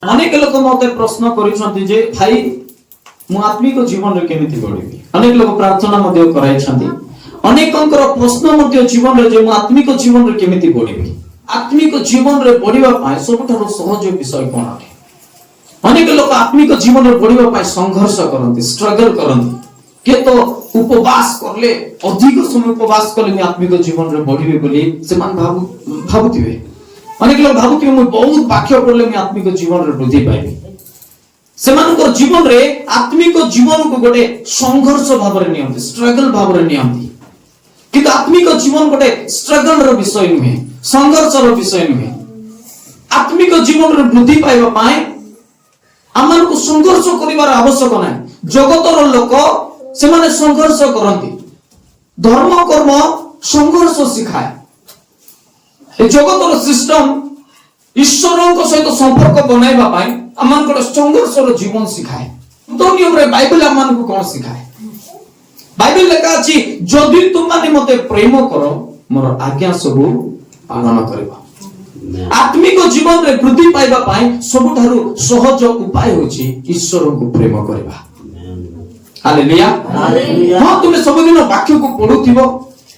अनेक लोक मते प्रश्न करिसंती जे भाई मु आत्मिक जीवन रे केमिति बढ़िबी। अनेक लोक प्रार्थना मध्ये कराई छथि। अनेकंकर प्रश्न मध्ये जीवन रे जे मु आत्मिक जीवन रे केमिति बढ़िबी। आत्मिक जीवन रे बढ़िबा पाए सबठारो सहज विषय कोन अटे। अनेक लोक आत्मिक जीवन रे बढ़िबा पाए संघर्ष करंती, स्ट्रगल करंती। के तो उपवास करले अधिक समय उपवास करले मैं आत्मिक जीवन रे बढ़िबे बोली से मान भाबुतिबे। अनेक लोग भाबुतिबे मु बहुत वाक्य पढ़ले मैं आत्मिक जीवन रे वृद्धि पाइबी। सेमानकर जीवन रे आत्मिक जीवन को गोटे संघर्ष भाव रे नियंती, स्ट्रगल भाव रे नियंती। किंतु आत्मिक जीवन गोटे स्ट्रगल रो विषय नुहे, संघर्ष रो विषय नुहे। आत्मिक जीवन रे वृद्धि पाइबा पाए आमान को संघर्ष करिवार आवश्यक नै। जगतर लोक सेमाने संघर्ष करंती। धर्म कर्म संघर्ष सिखाए। ए जगतर सिस्टम ईश्वरक सहित संपर्क बनाइबा पाए आमान को संघर्ष रो जीवन सिखाए। तो नियम रे बाइबल आमान को कोन सिखाए? बाइबल लेखा अछि जदि तुम माने मते प्रेम करो मोर आज्ञा सब पालन करबा। आत्मिक जीवन रे वृद्धि पाइबा पाए सबठारु सहज उपाय होछि ईश्वर को प्रेम करबा। Hallelujah hallelujah. हां तुमे सब दिन वाक्य को पढुथिबो,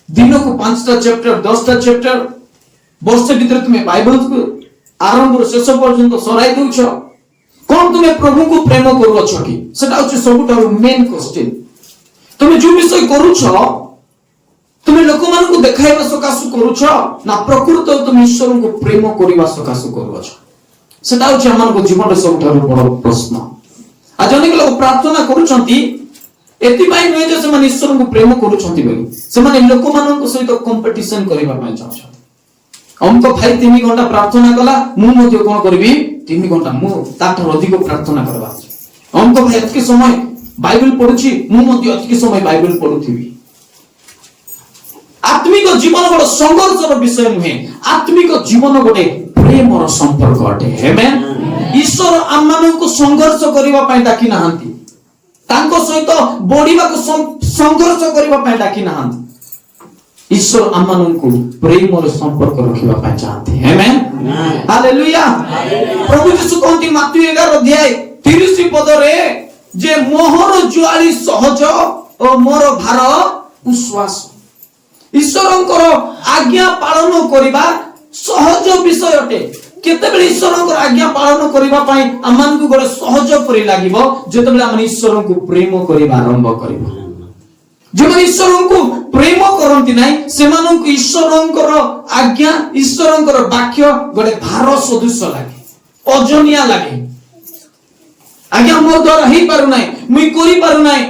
दिन को 5टा चैप्टर 10टा चैप्टर वर्ष भीतर तुमे बाइबल को आरंभ रो शेष पर्यंत सराई दउछ। कोन तुमे प्रभु को प्रेम करूछ कि? सेटा होछि सबठारु मेन क्वेश्चन। तुमे जो विषय करूछ तुमे लोक मान को देखाइबा सकासु करूछ ना प्रकृत तुम ईश्वर को प्रेम करिबा सकासु करूछ? सेटा होछि हमन को जीवन रे सबठारु बड़ प्रश्न। आज अनेक लोक प्रार्थना करूछंती एति पाई नय जे से ईश्वर को प्रेम करूछंती बोली से माने लोक मान को सहित कंपटीशन करिबा पय चाहछन। हमको भाई 3 घंटा प्रार्थना कला मु मध्ये कोन करबी 3 घंटा मु ताठर अधिक प्रार्थना करबा। हमको भाई अतके समय बाइबल पढुची मु मध्ये अतके समय बाइबल पढुथिबी। आत्मिक जीवन बड़ संघर्ष रो विषय नुहे। आत्मिक जीवन गोटे प्रेम रो संपर्क अटे। आमेन। ईश्वर आमान को संघर्ष करिबा पय डाकी नाहंती। तांको सहित बढ़िबा को संघर्ष करिबा पय डाकी नाहंती। ईश्वर आमान को प्रेम रो संपर्क रखिबा पय चाहते। Amen hallelujah. प्रभु यीशु कहती मत्ती 11 अध्याय 30 पद रे जे मोहर जुआली सहज ओ मोर भार उश्वास। ईश्वरंकर आज्ञा पालन करिबा सहज विषय अटे। केतेबेले ईश्वरंकर आज्ञा पालन करिबा पई आमान को गोटे सहज परि लागिबो जेतेबेले आमान ईश्वर को प्रेम करिबा आरंभ करिबो। जे मन ईश्वर को प्रेम करंती नाही सेमान को ईश्वरंकर आज्ञा ईश्वरंकर वाक्य गोटे भार सदृश लागे, अजनिया लागे। आज्ञा मोर द्वारा ही पारु नाही, मुई करि पारु नाही।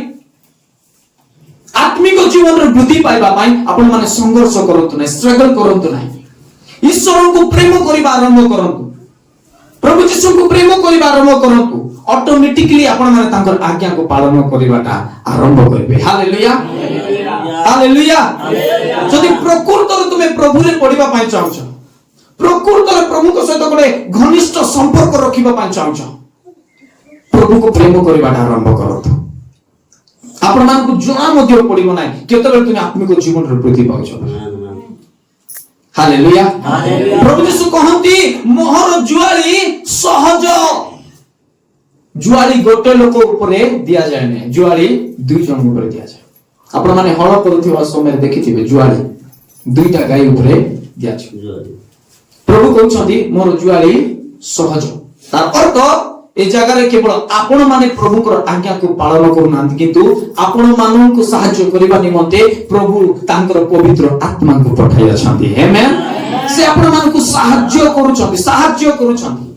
आत्मिक जीवन रे वृद्धि पाइबा पाई आपण माने संघर्ष करंतु नाही, स्ट्रगल करंतु नाही। ईश्वर को प्रेम करिबा आरंभ करंतु। प्रभु यीशु को प्रेम करिबा आरंभ करंतु। ऑटोमेटिकली आपण माने तांकर आज्ञा को पालन करिबाटा आरंभ करिबे। Hallelujah hallelujah. जदि प्रकृतर तुमे प्रभु रे पढिबा पाई चाहछ, प्रकृतर प्रभु को सहित गोटे घनिष्ठ संपर्क रखिबा पाई चाहछ, प्रभु को प्रेम करिबाटा आरंभ करंतु। आपण मान को जणा मध्ये पडिबो नाही केतबेले तुमे आत्मिक जीवन रे वृद्धि पाउछ। Hallelujah hallelujah. प्रभु यीशु कहंती मोहर जुआली सहज। जुआली गोटे लोक ऊपर दिया जाय नै, जुआली 2 जन ऊपर दिया जाय। आपण माने हळ करूथिबा समय देखिथिबे जुआली 2टा गाय ऊपर दिया जाय। प्रभु कहउछंती मोर जुआली सहज। तार अर्थ ए जगह रे केवल आपण माने प्रभु को आज्ञा को पालन करू नांती किंतु आपण मानन को सहाय्य करिबा निमंते प्रभु तांकर पवित्र आत्मा को पठाई अछंती। आमेन। से आपण मान को सहाय्य करूछंती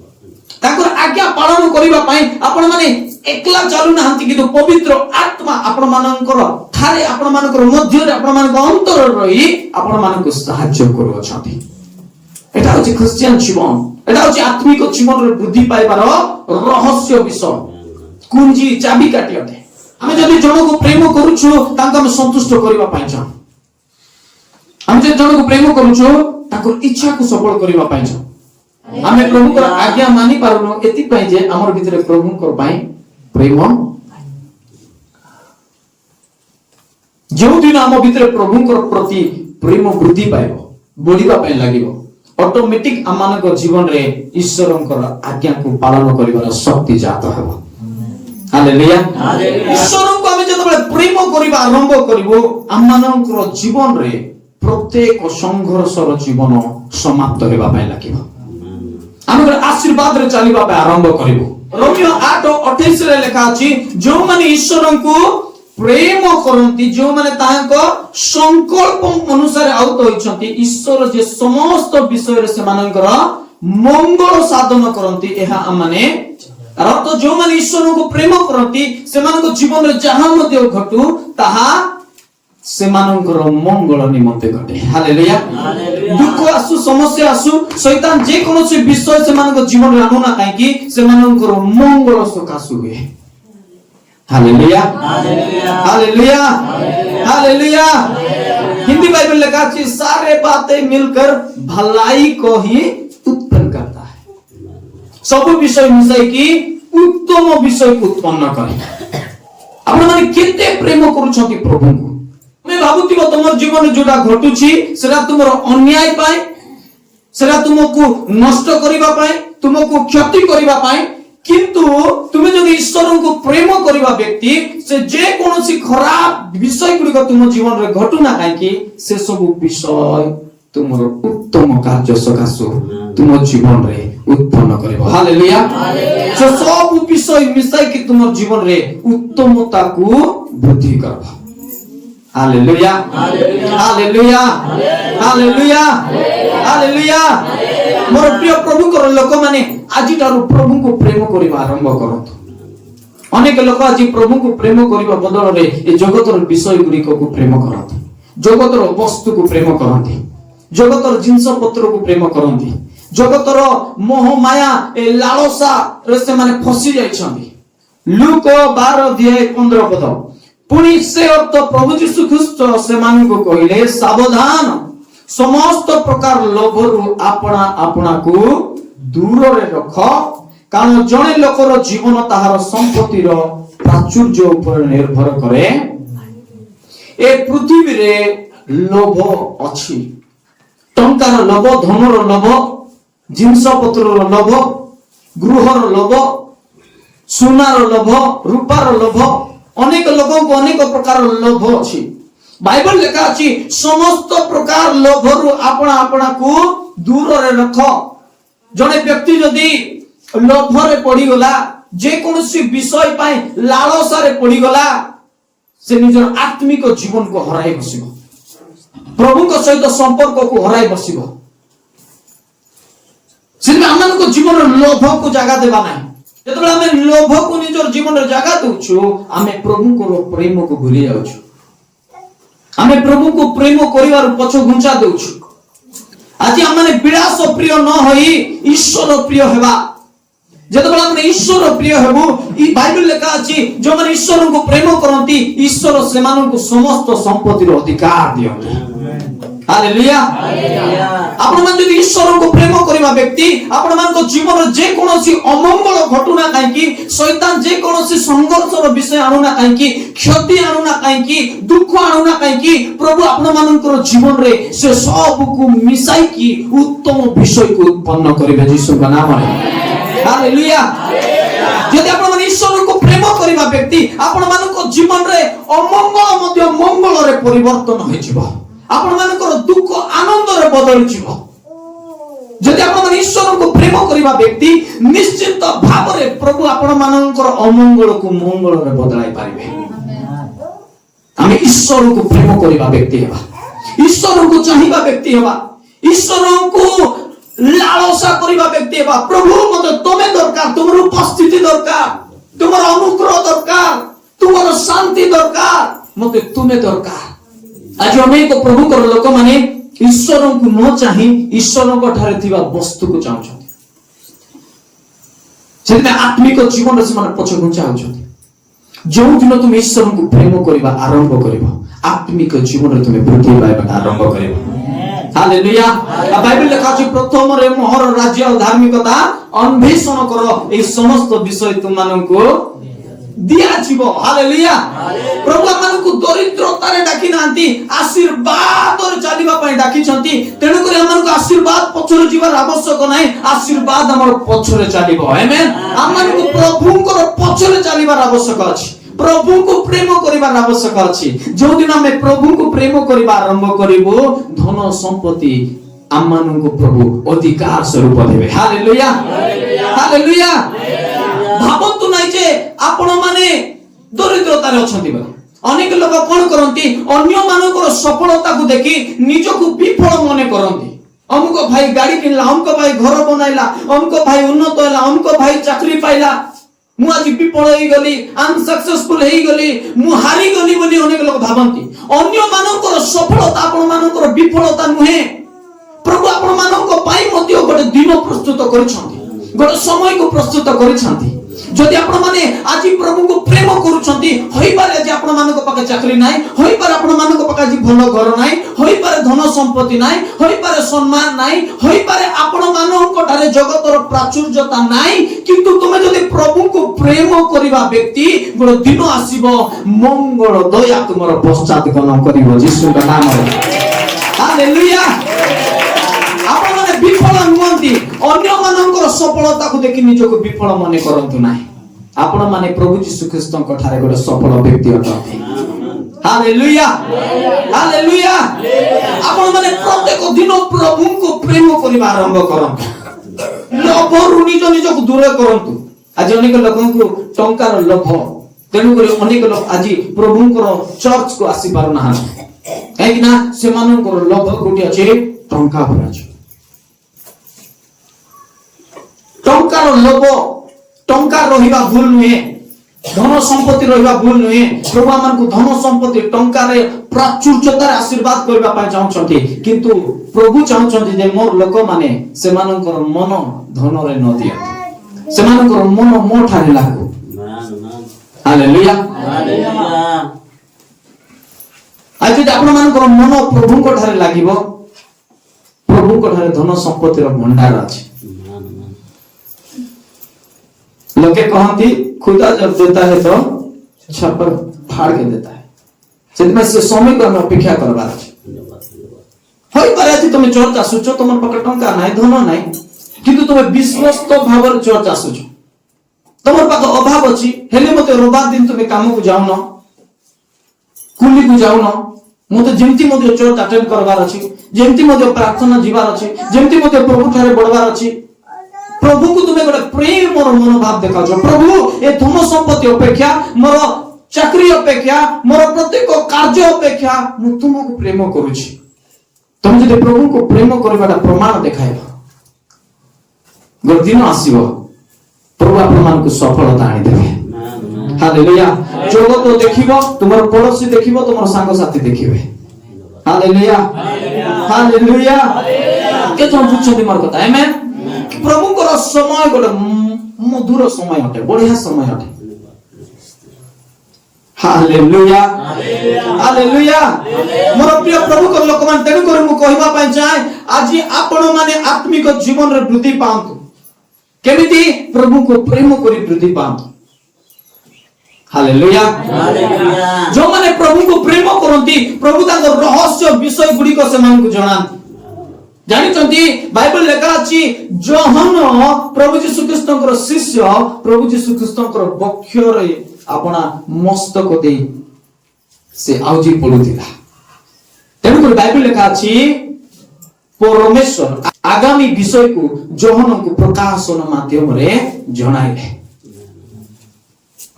तांकर आज्ञा पालन करिबा पई आपण माने एकला चालू नांती किंतु पवित्र आत्मा आपण मानकर थारे आपण मानकर मध्य रे आपण मानक अंतर रही आपण मान को सहाय्य करू अछंती। एटा होची क्रिश्चियन जीवन, एटा होची आत्मिक जीवन रे वृद्धि पाइबार रहस्य विषय, कुंजी चाबी काटी अटे। हम जदि जन को प्रेम करूछु तांका हम संतुष्ट करिबा पाइ छ। हम जे जन को प्रेम करूछु ताकर इच्छा को सफल करिबा पाइ छ। हमें प्रभु को आज्ञा मानि पारुनो एति पई जे हमर भीतर प्रभु को पई प्रेम जो दिन हम भीतर प्रभु को प्रति प्रेम वृद्धि पाइबो बढ़िबा पई लागिबो ऑटोमेटिक आमान को जीवन रे ईश्वरंकर आज्ञा को पालन करिवार शक्ति जात हेबो। हालेलुया। ईश्वर को आमे जतबे प्रेम करिबा आरंभ करिवो आमानकर जीवन रे प्रत्येक संघर्षर जीवन समाप्त हेबा पय लागिवो। आमे आशीर्वाद रे चलिबा पय आरंभ करिवो। रोमियो 8:28 रे लिखा अछि जो माने ईश्वर को प्रेम करंती जो माने ताहाको संकल्प अनुसार आउत होइछंती ईश्वर जे समस्त विषय रे सेमानकर मंगल साधन करंती एहा आमाने अर्थ जो माने ईश्वर को प्रेम करंती सेमानको जीवन रे जहां मध्ये घटू ताहा सेमानकर मंगल निमंते घटे। हालेलुया। दुख आसु समस्या आसु शैतान जे कोनोसी विषय सेमानको जीवन रे आनुना काहे कि सेमानकर मंगल सकासु हुए। Hallelujah. Hallelujah. Hallelujah. Hindi Bible लिखा है सारे बातें मिलकर भलाई को ही उत्पन्न करता है। सब विषय मिसाई की उत्तम विषय को उत्पन्न करे। आपण माने केते प्रेम करूछथि प्रभु को मैं भाबुथिबो तुमर जीवन रे जोडा घटुछि सेरा तुमर अन्याय पाए सेरा तुमको नष्ट करिबा पाए तुमको क्षति करिबा पाए किंतु तुमे जो ईश्वर को प्रेम करिबा व्यक्ति से जे कोनोसी खराब विषय गुडी तुम जीवन रे घटुना काहे कि से सब विषय तुमर उत्तम कार्य सकासु तुम जीवन रे उत्पन्न करिबो। हालेलुया। से सब विषय मिसाई कि तुमर जीवन रे उत्तमता को वृद्धि करबो। हालेलुया। हालेलुया। हालेलुया। हालेलुया। मोर प्रिय प्रभु को लोक माने आज तारु प्रभु को प्रेम करिबा आरंभ करत। अनेक लोक आज प्रभु को प्रेम करिबा बदल रे ए जगतर विषय गुडी को प्रेम करत। जगतर वस्तु को प्रेम करत। जगतर जिंस पत्र को प्रेम करत। जगतर मोह माया ए लालसा रे से माने फसी जाय छथि। लूक 12:15 पद पुणी से अर्थ प्रभु यीशु ख्रीष्ट से मान को कहिले सावधान समस्त प्रकार लोभरु आपना आपना को दूर रे रख कारण जणे लोकर जीवन ताहार संपत्ति रो प्राचुर्य ऊपर निर्भर करे। ए पृथ्वी रे लोभ अछि टंकार लोभ धनर लोभ जिंस पत्रर लोभ गृहर लोभ सोनार लोभ रूपार लोभ अनेक लोगों को अनेक प्रकार लोभ अछि। बाइबल लिखा अछि समस्त प्रकार लोभरु आपना आपना को दूर रे रख। जने व्यक्ति यदि लोभ रे पड़ी गला जे कोनोसी विषय पाए लालसा रे पड़ी गला से निजर आत्मिक जीवन को हराई बसिबो प्रभु को सहित संपर्क को हराई बसिबो। से आमान को जीवन लोभ को जगह देबा नाही जेतबे आमे लोभ को निजर जीवन रे जगह दउछु आमे प्रभु को प्रेम को भूली जाउछु। आमे प्रभु को प्रेम करिवार पछ घुंचा दउछु। आज आमे विलास प्रिय न होई ईश्वर प्रिय हेबा जेतबे आमे ईश्वर प्रिय हेबु ई बाइबल लिखा अछि जो माने ईश्वर को प्रेम करंती ईश्वर सेमान को समस्त संपत्ति रो अधिकार दियंती। हालेलुया। आपण मान जदि ईश्वर को प्रेम करिबा व्यक्ति आपण मान को जीवन जे कोनोसी अमंगल घटना काहे कि शैतान जे कोनोसी संघर्षर विषय आनुना काहे कि क्षति आनुना काहे कि दुख आनुना काहे कि प्रभु आपण मानकर जीवन रे से सब को मिसाई कि उत्तम विषय को उत्पन्न करिबे यीशु का नाम रे। हालेलुया। यदि आपण मान ईश्वर को प्रेम करिबा व्यक्ति आपण मानकर जीवन रे अमंगल मध्य मंगल रे परिवर्तन होई जिवो। आपण मानकर दुख आनंद रे बदल जिवो। जदि आपण मान ईश्वर को प्रेम करिबा व्यक्ति निश्चित भाव रे प्रभु आपण मानकर अमंगल को मंगल रे बदलाई पारिबे। आमे ईश्वर को प्रेम करिबा व्यक्ति हेबा ईश्वर को चाहिबा व्यक्ति हेबा ईश्वर को लालसा करिबा व्यक्ति हेबा। प्रभु मते तमे दरकार तुमर उपस्थिति दरकार तुमर अनुग्रह दरकार तुमर शांति दरकार मते तुमे दरकार। आज अनेक प्रभु कर लोक माने ईश्वर को न चाहि ईश्वर को ठारे थिबा वस्तु को चाहछथि सेते आत्मिक जीवन से माने पछ घुंचा होछथि। जो दिन तुम ईश्वर को प्रेम करिबा आरंभ करिबो आत्मिक जीवन रे तुमे वृद्धि पाइबा आरंभ करिबो। हालेलुया। बाइबल लिखा अछि प्रथम रे मोहर राज्य और धार्मिकता अन्वेषण करो ए समस्त विषय तुम मानन को दिया जीवो। हालेलुया। प्रभु हमनकु दरिद्रतारे डाकी नांती आशीर्वाद और चलीबा पई डाकी छंती। तेनु करे हमनकु आशीर्वाद पछरे जीवार आवश्यक नाही, आशीर्वाद हमर पछरे चलीबो। आमेन। हमनकु प्रभुंकर पछरे चलीबार आवश्यक अछि, प्रभु को प्रेम करिबार आवश्यक अछि। जो दिन हम प्रभु को प्रेम करिबा आरंभ करिबो, धन संपत्ति आमनकु प्रभु अधिकार स्वरूप देबे। हालेलुया। हालेलुया। भाबंतु नाही जे आपण माने दरिद्रता रे अछंती बा। अनेक लोक कोन करंती, अन्य मानकर सफलता को देखि निजको विफल मने करंती। हमको भाई गाड़ी किनला, हमको भाई घर बनाइला, हमको भाई उन्नत होला, हमको भाई चाकरी पाइला, मु आज विफल होई गली, अनसक्सेसफुल होई गली, मु हारी गली बोली अनेक लोक भाबंती। अन्य मानकर सफलता आपण मानकर विफलता नुहे। प्रभु आपण मानक पाई मध्य गोटे दिन प्रस्तुत करिसंती, गोटे समय को प्रस्तुत करिसंती। जदि आपण माने आज प्रभु को प्रेम करूछंती, होई पारे जे आपण मानक पाके चाकरी नाही, होई पारे आपण मानक पाके आज भलो घर नाही, होई पारे धन संपत्ति नाही, होई पारे सम्मान नाही, होई पारे आपण मानक ठारे जगतर प्राचुर्यता नाही, किंतु तुमे जदि प्रभु को प्रेम करिबा व्यक्ति गोटे दिन आसीबो, मंगल दया तुमर पश्चात गमन करिवो यीशु का नाम रे। हालेलुया। आपण माने विफल नुहंती, अन्य मानकर सफलता को देखि निजको विफल मने करंतु नाही। आपण माने प्रभु यीशु ख्रीस्तଙ୍କ ठारे गोटे सफल व्यक्ति अटନ୍ତି। हालेलुया। हालेलुया। आपण माने प्रत्येक दिन प्रभु को प्रेम करिबा आरंभ करंतु, लोभरु निजको दूर करंतु। आज अनेक लोकंकु टंकार लोभ, तेनु करे अनेक लोक आज प्रभुଙ୍କର चर्च को आसी पारु ना, काहेकि ना से मानकर लोभ कोठी अछि, टंका पर अछि। टंकार लोभ, टंका रहिबा भूल नुहे, धन संपत्ति रहिबा भूल नुहे। प्रभु हमनकु धन संपत्ति टंका रे प्राचुर्यता आशीर्वाद करबा पाई चाहछंती, किंतु प्रभु चाहछंती जे मोर लोक माने से मानकर मन धन रे न दिया, से मानकर मन मो ठारे लागो। हालेलुया। आज जे आपण मानकर मन प्रभु को ठारे लागिबो, प्रभु को ठारे धन संपत्ति रो भंडार अछि। लोके कहती खुदा जब देता है तो छप्पर फाड़ के देता है। सेतमे से समय को हम अपेक्षा करबार अछि। होई पारे अछि तुम चर्च आसुचो, तुमर पकेट टंका नाही, धन नाही, किंतु तुम विश्वस्त भावर चर्च आसुचो, तुमर पाक अभाव अछि, हेले मते रविवार दिन तुम काम को जाउनो, कुली को जाउनो, मते जेमति मते चर्च अटेंड करबार अछि, जेमति मते प्रार्थना जीवार अछि, जेमति मते प्रभु ठारे बडबार अछि। प्रभु को तुम्हें गोटे प्रेम मोर मनोभाव देखा जो, प्रभु ए धन संपत्ति अपेक्षा, मोर चाकरी अपेक्षा, मोर प्रत्येक कार्य अपेक्षा मु तुमको प्रेम करूछि। तुम जदि प्रभु को प्रेम करबाटा प्रमाण देखाइबो, गोटे दिन आसीबो प्रभु आपण मानकु सफलता आनी देबे। हालेलुया। जगत देखिबो, तुमर पड़ोसी देखिबो, तुमर संग साथी देखिबे। हालेलुया। हालेलुया। के तुम बुझछथि मोर कथा? आमेन। प्रभु को समय गोटे मधुर समय अटे, बढ़िया समय अटे। हालेलुया। हालेलुया। मोर प्रिय प्रभु को लोक मान, तेनु कर मु कहबा पई चाहे आज आपण माने आत्मिक जीवन रे वृद्धि पांतु। केमिति? प्रभु को प्रेम करी वृद्धि पांतु। हालेलुया। हालेलुया। जो माने प्रभु को प्रेम करंती, प्रभु ताको रहस्य विषय गुडी को से मान को जणांती। जानिचंती बाइबल लेखा अछि, जोहन प्रभु यीशु ख्रीस्तଙ୍କର शिष्य प्रभु यीशु ख्रीस्तଙ୍କର बक्षरे अपना मस्तक दे से आउजी पडुथिला। तेनु को बाइबल लेखा अछि, परमेश्वर आगामी विषय को जोहन को प्रकाशन माध्यम रे जणाइले।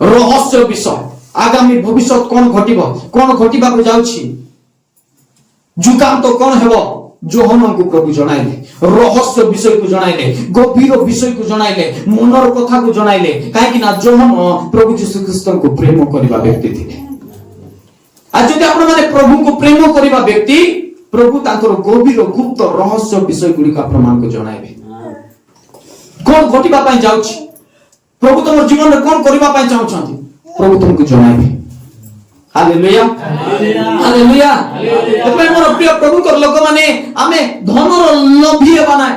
रहस्य विषय, आगामी भविष्य कोन घटिबो, कोन घटिबा को जाउछि, जुगांत कोन हेबो, जोहन को प्रभु जणाइले। रहस्य विषय को जणाइले, गभीर विषय को जणाइले, मनर कथा को जणाइले। काहे कि ना जोहन प्रभु यीशु ख्रीस्त को प्रेम करबा व्यक्ति थिले। आज जदि आपण माने प्रभु को प्रेम करबा व्यक्ति, प्रभु तांकर गभीर गुप्त रहस्य विषय गुडी का प्रमाण को जणाइबे। कोन घटिबा पई जाउछि, प्रभु तुम जीवन में कोन करबा पई चाहछंती, प्रभु तुमको जणाइबे। हालेलुया। हालेलुया। एतबे मोर प्रिय प्रभु को लोक माने आमे धनर लोभी हेबा नै,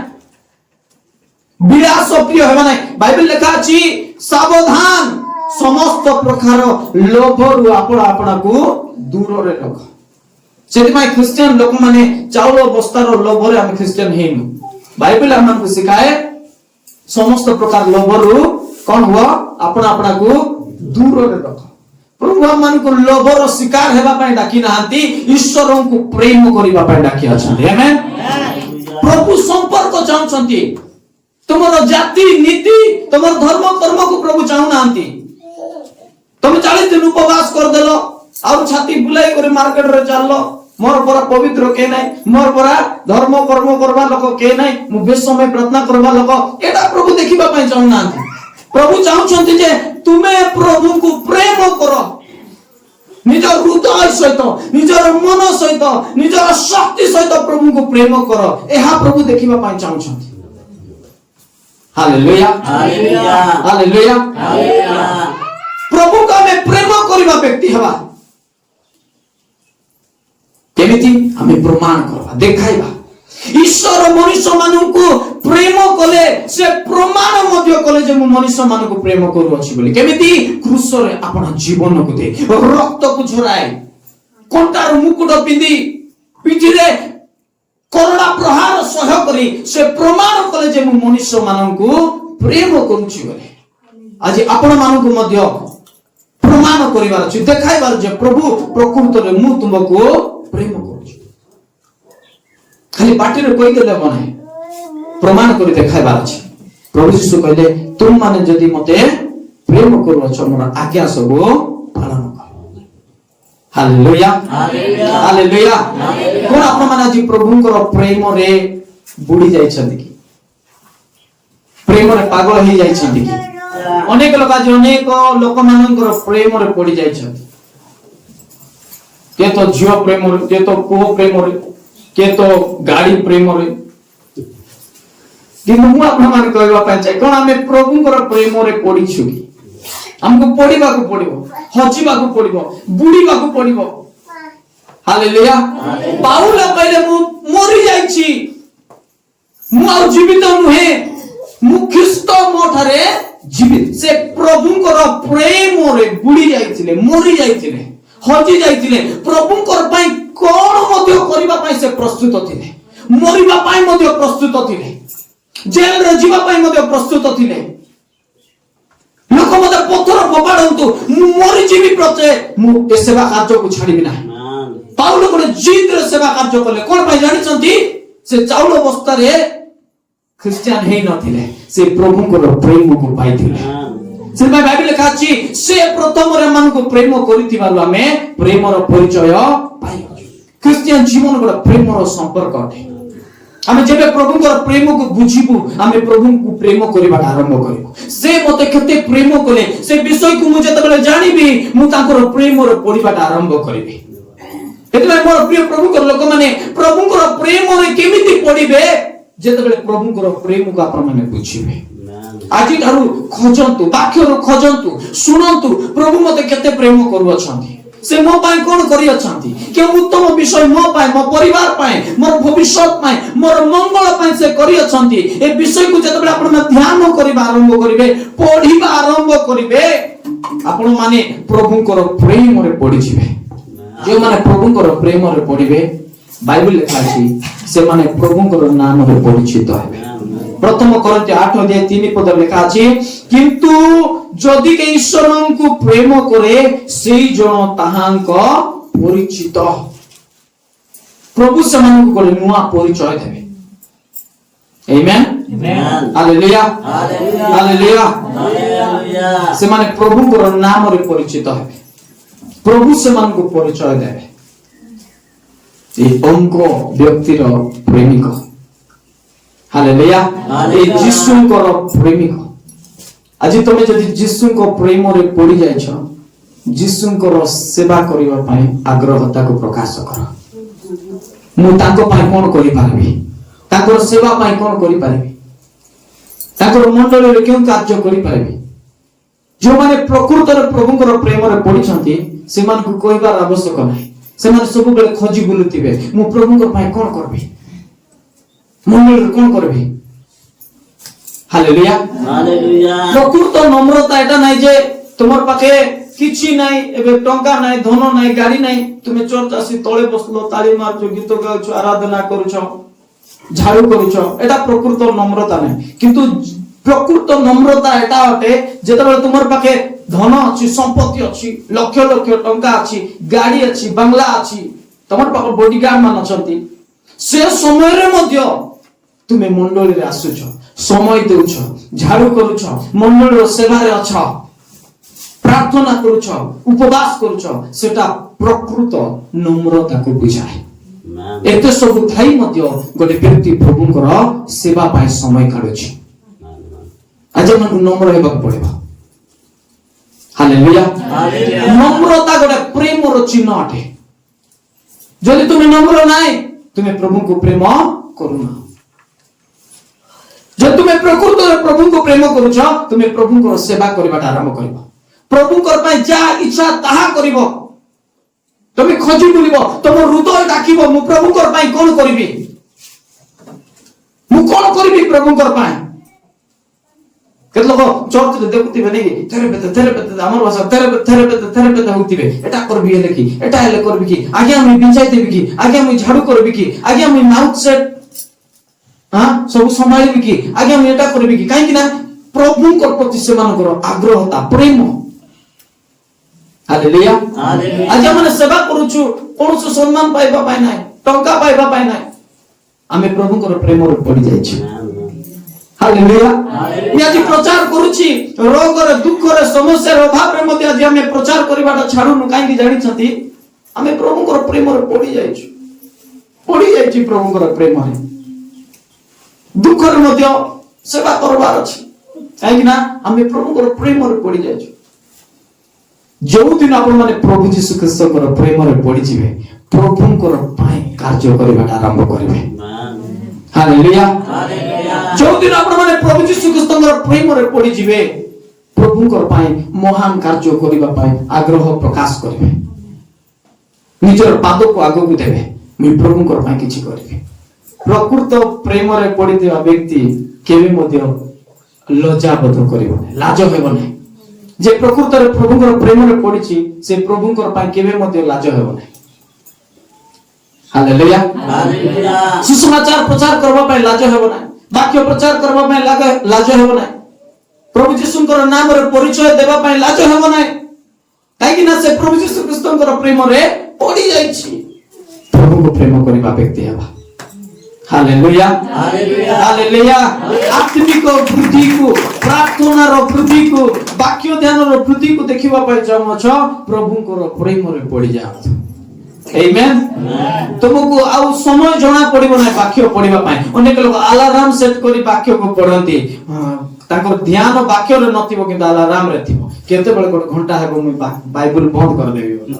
विलास प्रिय हेबा नै। बाइबल लेखा अछि, सावधान समस्त प्रकार लोभरु आपणा को दूर रे रख सेति क्रिश्चियन लोक माने चाउल बस्तार लोभरे हम क्रिश्चियन हेनु बाइबल हमको सिखाए समस्त प्रकार लोभरु कौन हुआ आपणा को दूर रे रख प्रभु हम को लोभर शिकार हेबा पय डाकी नांती ईश्वर को प्रेम करिबा पय डाकी अछंती आमेन प्रभु संपर्क चाहछंती तुमर जाति नीति तुमर धर्म कर्म को प्रभु चाहू नांती तुम 40 दिन उपवास कर देलो और छाती बुलाई करे मार्केट रे चललो मोर पर पवित्र के नै मोर पर धर्म कर्म करबा लोक के नै मु बेस समय प्रार्थना करबा लोक एटा प्रभु देखिबा पय चाहू नांती प्रभु चाहछंती जे तुमे प्रभु को प्रेम करो निज हृदय सहित निजर मन सहित निजर शक्ति सहित प्रभु को प्रेम करो एहा प्रभु देखिबा पय चाहछंती हालेलुया हालेलुया हालेलुया हालेलुया प्रभु का में प्रेम करबा व्यक्ति हवा केमिति हमें प्रमाण करबा देखाइबा ईश्वर मनुष्य मानकु प्रेम कले से प्रमाण मध्य कले जे मनुष्य मानकु प्रेम करू अछि बोली केमिति क्रूस रे आपन जीवन को दे रक्त को झराए कंटार मुकुट पिंदी पिठी रे करुणा प्रहार सह करी से प्रमाण कले जे मनुष्य मानकु प्रेम करूछि बोली आज आपन मानकु मध्य प्रमाण करिवार अछि देखाइबार जे प्रभु प्रकृत रे मु तुमको प्रेम करूछि खाली पार्टी रे कोई देले बने प्रमाण करी देखाइबार अछि प्रभु यीशु कहले तुम माने जदि मते प्रेम करू छ मोर आज्ञा सब पालन कर हालेलुया हालेलुया हालेलुया कोन आपन माने जी प्रभु को प्रेम रे बुडी जाय छथि कि प्रेम रे पागल ही जाय छथि कि अनेक लोक आज अनेक लोक मानकर प्रेम रे पड़ी जाय छथि के तो झियो प्रेम रे के तो पुओ प्रेम रे के तो गाड़ी प्रेम रे कि मु आपन मान कहबा पाछे कोन हमें प्रभु को प्रेम रे पड़ी छु कि हमको पड़ीबा को पड़िबो हजिबा को पड़िबो बुडीबा को पड़िबो हालेलुया पाउल कहले मु मरि जाय छी मु आ जीवित नुहे मु ख्रीस्त मोठारे जीवित से प्रभु को प्रेम रे बुडी जायतिले मरि जायतिले हजि जायतिले प्रभु को पई कोन मध्य करिबा पई से प्रस्तुत थिले मरिबा पई मध्य प्रस्तुत थिले जेल रे जीवा पई मध्य प्रस्तुत थिले लोक मते पत्थर पपाडंतु मु मरि जीवी प्रचे मु ए सेवा कार्य को छाडिबि ना पाउल को जीत रे सेवा कार्य करले कोन पई जानि छंती से चाउल अवस्था रे क्रिश्चियन हे नथिले से प्रभु को प्रेम को पाइथिले से बाइबल लिखा अछि से प्रथम रे मन को प्रेम करिथिबारु हमें प्रेम रो परिचय पाइ क्रिश्चियन जीवन को प्रेम रो संपर्क अटे हमें जेबे प्रभु को प्रेम को बुझिबु हमें प्रभु को प्रेम करबा आरंभ करिबु से मते केते प्रेम कले से विषय को मु जतबेले जानिबी मु तांकर प्रेम रो पढिबा आरंभ करिबी एतले मोर प्रिय प्रभु को लोक माने प्रभु को प्रेम रे केमिति पढिबे जेतबेले प्रभु को प्रेम को आपण माने बुझिबे आजि थारु खोजंतु वाक्य रो खोजंतु सुनंतु प्रभु मते केते प्रेम करू अछंती से मो पाए कोन करी अछंती के उत्तम विषय मो पाए मो परिवार पाए मोर भविष्य पाए मोर मंगल पाए से करी अछंती ए विषय को जतबेले आपण ध्यान करिबा आरंभ करिवे पढिबा आरंभ करिवे आपण माने प्रभु को प्रेम रे पढि जिवे जे माने प्रभु को प्रेम रे पढिवे बाइबल लिखा अछि से माने प्रभु को नाम रे परिचित हेबे प्रथम कोरिन्थीय 8 अध्याय 3 पद लिखा अछि किंतु जदि के ईश्वर को प्रेम करे सेई जण ताहांक परिचित प्रभु समान को नुआ परिचय देबे amen amen hallelujah hallelujah hallelujah hallelujah से माने प्रभु को नाम रे परिचित हेबे प्रभु समान को परिचय देबे ए अंक व्यक्ति रो प्रेमिक हालेलुया ए यीशु को प्रेमिक आज तुम जदि यीशु को प्रेम रे पड़ी जाय छ यीशु को सेवा करिवा पई आग्रहता को प्रकाश कर मु ताको पई कोन करि पारबी ताको सेवा पई कोन करि पारबी ताको मंडल रे केउ कार्य करि पारबी जो माने प्रकृत रे प्रभु को प्रेम रे पड़ी छथि से मान को कहबार आवश्यक नै से माने सब बेले खोजी बुलुतिबे मु प्रभु को पई कोन करबी मंडल कोन करबी हालेलुया हालेलुया प्रकृत नम्रता एटा नै जे तुमर पाखे किछि नाही एबे टंका नाही धन नाही गाड़ी नाही तुमे चर्च आसी तळे बसलो ताली मारछो गीत गाउछो आराधना करूछो झाड़ू करूछो एटा प्रकृत नम्रता नाही किंतु प्रकृत नम्रता एटा अटे जेतबेले तुमर पाखे धन अछि संपत्ति अछि लक्ष लक्ष टंका अछि गाड़ी अछि बंगला अछि तुमर पाखे बॉडीगार्ड मान अछंती से समय रे मध्य तुमे मंडली रे आसुछो समय देउछो झाड़ू करूछो मंडल रो सेवा रे अछो प्रार्थना करूछ उपवास करूछ सेटा प्रकृत नम्रता को बुझाए एते सब थाई मध्य गोटे व्यक्ति प्रभुଙ୍କର सेवा पाए समय काढुछि आज मन नम्र हेबाक पड़िबा हालेलुया नम्रता गोटे प्रेम रो चिन्ह अटे जदि तुमे नम्र नाही तुमे प्रभु को प्रेम करूना जदि तुमे प्रकृत प्रभु को प्रेम करूछ तुमे प्रभु को सेवा करबा आरंभ करबा प्रभु कर जा इच्छा ताहा करिवो तुम खोजी बुलिबो तुम हृदय डाकिबो मु प्रभु कर कोन करिवि मु कोन करिवि प्रभु कर केत लोग चर्च रे देखुतिबे नै तेरे बेते हमर भाषा तेरे बेते होतिबे एटा करबि हेले की एटा हेले करबि की आगे हम बिंचाई देबि की आगे हम झाड़ू करबि की आगे हम माउथ सेट हां सब संभाळबि की आगे हम एटा करबि की काहे कि ना प्रभु कर प्रति सेमानकर आग्रहता प्रेम हालेलुया आज हम सेवा करूछु कोनसो सम्मान पाइबा पाइ नै टंका पाइबा पाइ नै आमे प्रभुकर प्रेम रे पड़ी जाय छी हालेलुया मैं आज प्रचार करूछि रोग रे दुख रे समस्या रे अभाव रे मध्ये आज हमें प्रचार करिबाटा छाडू न काई जानि छथि आमे प्रभुकर प्रेम रे पड़ी जाय छी प्रभुकर प्रेम रे दुख रे मध्ये सेवा करबार अछि काई कि ना आमे प्रभुकर प्रेम रे पड़ी जाय छी जो दिन आपण माने प्रभु यीशु ख्रीष्टकर प्रेम रे पड़ी जिवे प्रभुकर पाए कार्य करबा आरंभ करिवे हालेलुया जो दिन आपण माने प्रभु यीशु ख्रीष्टकर प्रेम रे पड़ी जिवे प्रभुकर पाए महान कार्य करबा पाए आग्रह प्रकाश करिवे निजर पाद को आगो को देबे मी प्रभुकर पाए किछि करिवे प्रकृत प्रेम रे पड़िथिबा व्यक्ति केबे मध्ये लज्जा बोध करिवो लाज हेबो नै जे प्रकृत रे प्रभुकर प्रेम रे पड़िछि से प्रभुकर पाए केबे मध्ये लाज हेबो नै हालेलुया हालेलुया सुसमाचार प्रचार करबा पाए लाज हेबो नै वाक्य प्रचार करबा पाए लाज हेबो नै प्रभु यीशुकर नाम रे परिचय देबा पाए लाज हेबो नै काहे कि ना से प्रभु यीशु ख्रीष्टकर प्रेम रे पड़ी जाइछि प्रभु को प्रेम करबा व्यक्ति हेबा हालेलुया हालेलुया हालेलुया आत्मिक वृद्धि को प्रार्थना रो वृद्धि को वाक्य ध्यान रो वृद्धि को देखिबा पाए चाहू छ प्रभु को प्रेम रे पड़ी जाओ आमेन तुमको आउ समय जणा पड़िबो नै वाक्य पढिबा पाए अनेक लोग अलार्म सेट करी वाक्य को पढंती ताको ध्यान वाक्य रे नथिबो कि अलार्म रे थिबो केते बेले गोट घंटा हेबो मु बाइबल बंद कर देबी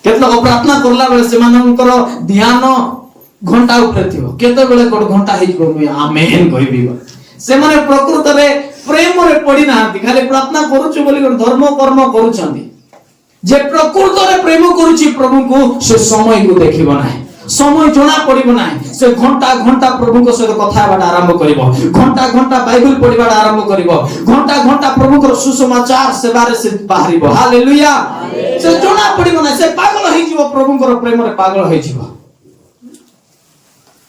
केते लोग प्रार्थना करला बेले से मानकर ध्यान घंटा ऊपर थिबो केते बेले गोट घंटा हेजबो मु आमेन कहबी से माने प्रकृत रे प्रेम रे पड़ी ना खाली प्रार्थना करूछु बोली धर्म कर्म करूछंती जे प्रकृत रे प्रेम करूछि प्रभु को से समय को देखिबो नाही समय जणा पड़िबो नाही से घंटा घंटा प्रभु को सहित कथा बाटा आरंभ करिवो घंटा घंटा बाइबल पढिबा आरंभ करिवो घंटा घंटा प्रभु को सुसमाचार सेवा रे से बाहरिबो हालेलुया से जणा पड़िबो नाही से पागल होई जिवो प्रभु को प्रेम रे पागल होई जिवो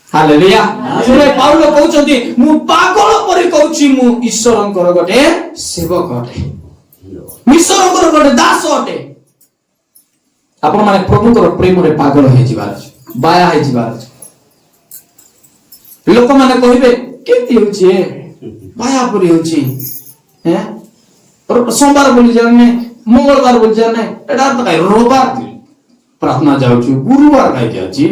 हालेलुया सुरे पाउल कहउछंती मु पागल परि कहउछि मु ईश्वरंकर गोटे सेवक अटे ईश्वरंकर गोटे दास अटे आपण माने प्रभुकर प्रेम रे पागल होई जिबार बाया होई जिबार लोक माने कहिबे केति होछि बाया परि होछि हैं और सोमवार बोली जाने मंगलवार बोली जाने एटा त काय रविवार प्रार्थना जाउछु गुरुवार काय के अछि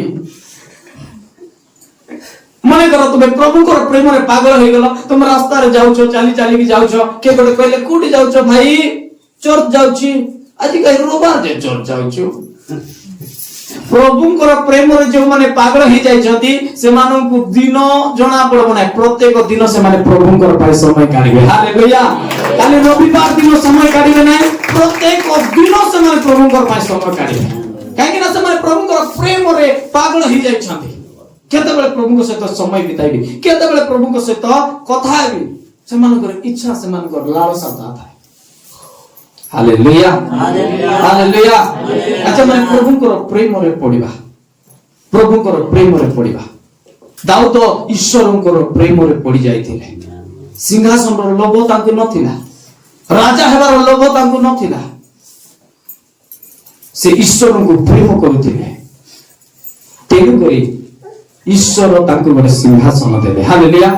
मने करो तुम प्रभुकर प्रेम रे पागल होई गेलो तुम रास्ता रे जाउछो चाली चाली की जाउछो के गोटे कहले कोठी जाउछो भाई चर्च जाउछि आज काय रविवार जे चर्च जाउछु प्रभुकर प्रेम रे जो माने पागल होई जाय छथि से मानन को दिन जणा पड़बो नै प्रत्येक दिन से माने प्रभुकर पाए समय काढिबे हालेलुया खाली रविवार दिन समय काढिबे नै प्रत्येक दिन से माने प्रभुकर पाए समय काढिबे काहे कि ना से माने प्रभुकर प्रेम रे पागल होई जाय छथि केते बेले प्रभु को सहित समय बिताइबी केते बेले प्रभु को सहित कथा हेबी से मानकर इच्छा से मानकर लालसा था हालेलुया हालेलुया। अच्छा मैं प्रभुଙ୍କର ପ୍ରେମରେ ପଡ଼ିବା, ପ୍ରଭୁଙ୍କର ପ୍ରେମରେ ପଡ଼ିବା। ଦାଉଦ ଈଶ୍ୱରଙ୍କର ପ୍ରେମରେ ପଡ଼ି ଯାଇଥିଲେ। ସିଂହାସନର ଲୋଭ ତାଙ୍କୁ ନଥିଲା, ରାଜା ହେବାର ଲୋଭ ତାଙ୍କୁ ନଥିଲା, ସେ ଈଶ୍ୱରଙ୍କୁ ପ୍ରେମ କରୁଥିଲେ। ତେଣୁକରି ଈଶ୍ୱର ତାଙ୍କୁ ଗୋଟେ ସିଂହାସନ ଦେଲେ। ହାଲେଲୁୟା।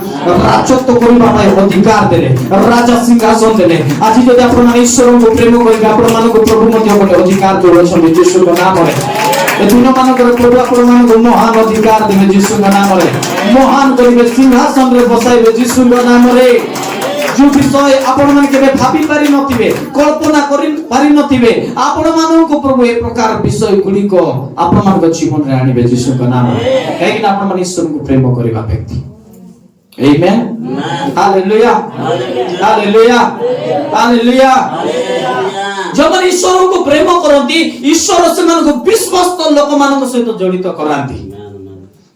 ରାଜତ୍ୱ କରିବା ପାଇଁ ଅଧିକାର ଦେଲେ, ରାଜା ସିଂହାସନ ଦେଲେ। ଆଜି ଯଦି ଆପଣମାନେ ଈଶ୍ୱରଙ୍କୁ ପ୍ରେମ କରିବେ, ଆପଣମାନଙ୍କୁ ପ୍ରଭୁ ମଧ୍ୟ ଗୋଟେ ଅଧିକାର ଦେଉଛନ୍ତି ଯୀଶୁଙ୍କ ନାମରେ। ଏ ଦିନମାନଙ୍କର ପ୍ରଭୁ ଆପଣମାନଙ୍କୁ ମହାନ ଅଧିକାର ଦେବେ ଯୀଶୁଙ୍କ ନାମରେ। ମହାନ କରିବେ, ସିଂହାସନରେ ବସାଇବେ ଯୀଶୁଙ୍କ ନାମରେ। जो विषय आपण माने केबे भाबी पारि नथिबे, कल्पना करि पारि नथिबे, आपण माननको प्रभु ए प्रकार विषय गुडी को आपण मानको जीवन रे आनिबे यीशुको नाम रे। काहे कि आपण माने ईश्वर को प्रेम करबा व्यक्ति। आमेन हालेलुया हालेलुया हालेलुया। जब ईश्वर को प्रेम करती, ईश्वर से मानको विश्वस्त लोक मानको सहित जड़ित करांती।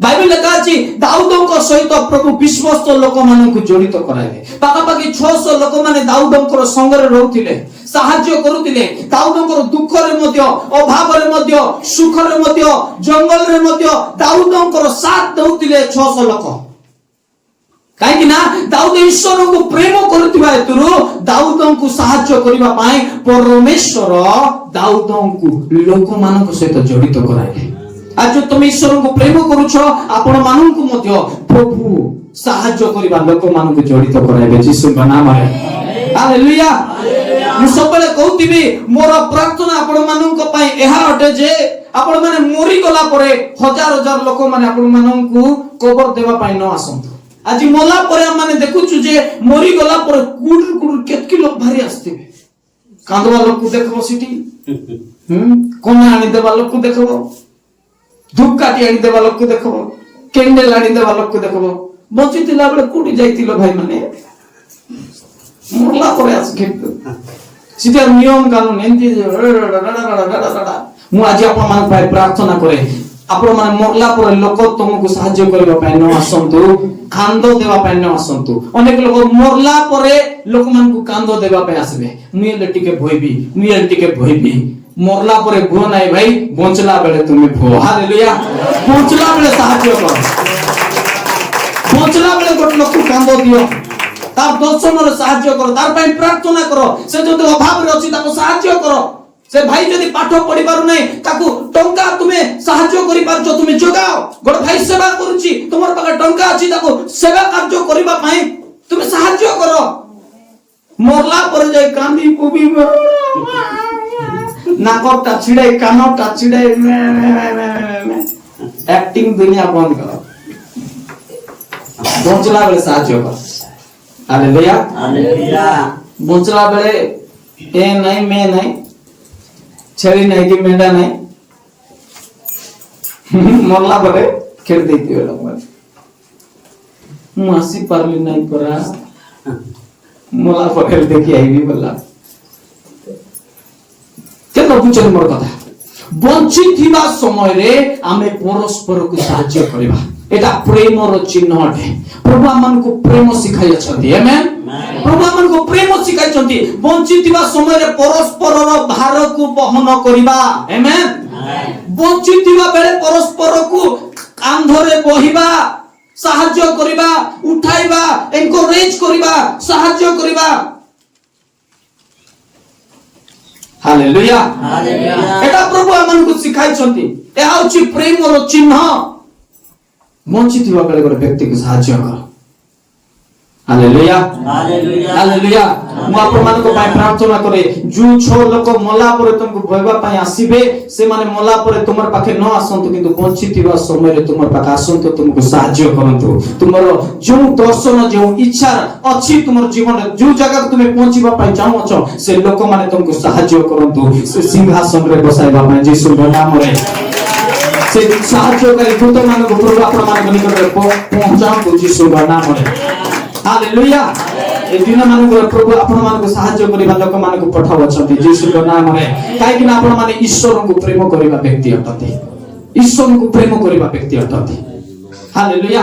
बाइबल लिखा अछि दाऊदଙ୍କ सहित प्रभु विश्वस्त लोक माननकु जड़ित कराइले। पाखापाखि 600 लोक माने दाऊदଙ୍କର संगरे रहउथिले, साहाय्य करूथिले। दाऊदଙ୍କର दुखरे मध्य, अभावरे मध्य, सुखरे मध्य, जंगलरे मध्य दाऊदଙ୍କର साथ दउथिले 600 लोक। काहेकि ना दाऊद ईश्वर को प्रेम करूथिबा हेतुरु दाऊदଙ୍କୁ साहाय्य करिबा पई परमेश्वर दाऊदଙ୍କୁ लोक माननकु सहित जड़ित कराइले। आज जो तुम ईश्वर को प्रेम करूछ, आपण माननकु मध्य प्रभु साहाय्य करिबा लोक माननकु जड़ित कराइबे यीशुଙ୍କ नामरे। हालेलुया। मु सबले कहउतिबी मोर प्रार्थना आपण माननक पई एहा अटे जे आपण माने मरि गला परे हजार हजार लोक माने आपण माननकु कबर देबा पई न आसंतु। आज मोला परे हम माने देखुछु जे मरि गला परे कुड कुड केतकी लोक भारी आस्तिबे। कांदवा लोक देखबो सिटी, कोना आनी देबा लोक देखबो, धूपकाठी आनी देवा लोक देखबो, कैंडल आनी देवा लोक देखबो। बची थिला बेले कोडी जाइतिलो भाई माने मोरला परे आस के सीधा नियम कानून एंती मु आज आपण मान पाए प्रार्थना करे, आपण मान मोरला परे लोक तुमको सहाय्य करबा पाए न आसंतु, कांदो देवा पाए न आसंतु। अनेक लोक मोरला परे लोक मान को कांदो देवा पाए आसबे। मुएले टिके भइबी, मुएले टिके भइबी। मरला परे भो नाही भाई, बंचला बेले तुम भो। हालेलुया। बंचला बेले साहाय्य करो, बंचला बेले गोट लोक कांदो दियो, तार दर्शन रे साहाय्य करो, तार पई प्रार्थना करो। से जदि अभाव रे अछि ताको साहाय्य करो। से भाई जदि पाठ पढि पारु नै ताको टंका तुमे साहाय्य करि पारछो, तुमे जोगाओ। गोट भाई सेवा करूची, तुमर पाखे टंका अछि ताको सेवा कार्य करिबा पई तुमे साहाय्य करो। मरला परे जाय कांदी पुबी नाकटा छिड़ाई, कानटा छिड़ाई, एक्टिंग दुनिया बंद करो। बंचला बेले साहाय्य करो। Hallelujah hallelujah. बंचला बेले ए नहीं मैं नहीं, छेड़ी नहीं कि मेंढा नहीं, मरला बेले खेल देती है लोग। मु आसी पारली नहीं परा, मला पकड़ देखि आईबी बोला केतो बुझे मोर कथा। बंची थिबा समय रे आमे परस्पर को साहाय्य करबा, एटा प्रेमर चिन्ह अटे। प्रभु हमन को प्रेम सिखाई छथि। आमेन। प्रभु हमन को प्रेम सिखाई छथि। बंची थिबा समय रे परस्पर रो भार को बहन करबा। आमेन। बंची थिबा बेले परस्पर को कांधरे बहिबा, साहाय्य करबा, उठाइबा, एनकरेज करबा, साहाय्य करबा। Hallelujah hallelujah. एटा प्रभु हमन को सिखाई छथि। एहा अछि प्रेमर चिन्ह। बंचित हुआ बेले गोटे व्यक्ति को साहाय्य करो। Hallelujah hallelujah hallelujah. मु आपण मान को पाए प्रार्थना करे, जो 6 लोक मला परे तुमको भयबा पाए आसीबे, से माने मला परे तुमर पाखे न आसंतु, किंतु बंचित हुआ समय रे तुमर पाखे आसंतु, तुमको साहाय्य करंतु। तुमर जो दर्शन, जो इच्छा अछि तुमर जीवन रे, जो जगह तुमे पहुंचीबा पाए चाहो छ, से लोक माने तुमको साहाय्य करंतु। से सिंहासन रे बसाइबा पाए यीशु नाम रे से साहाय्यकारी दूत मान को प्रभु आपण मान निकट रे पहुंचाओ यीशु नाम रे। हालेलुया। ए दिन मान को प्रभु आपण मान को साहाय्य करिबा लोक मान को पठाव छथि यीशु नाम रे। काहे कि आपण मान ईश्वर को प्रेम करिबा व्यक्ति अटते, ईश्वर को प्रेम करिबा व्यक्ति अटते। हालेलुया।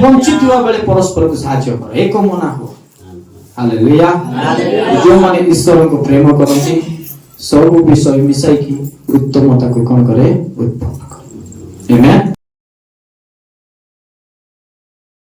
वंचित हुआ बेले परस्पर को साहाय्य करो, एक मना हो। हालेलुया जो माने ईश्वर को प्रेम करती सब विषय मिसाई की उत्तमता को कौन करे उत्पन्न करे आमेन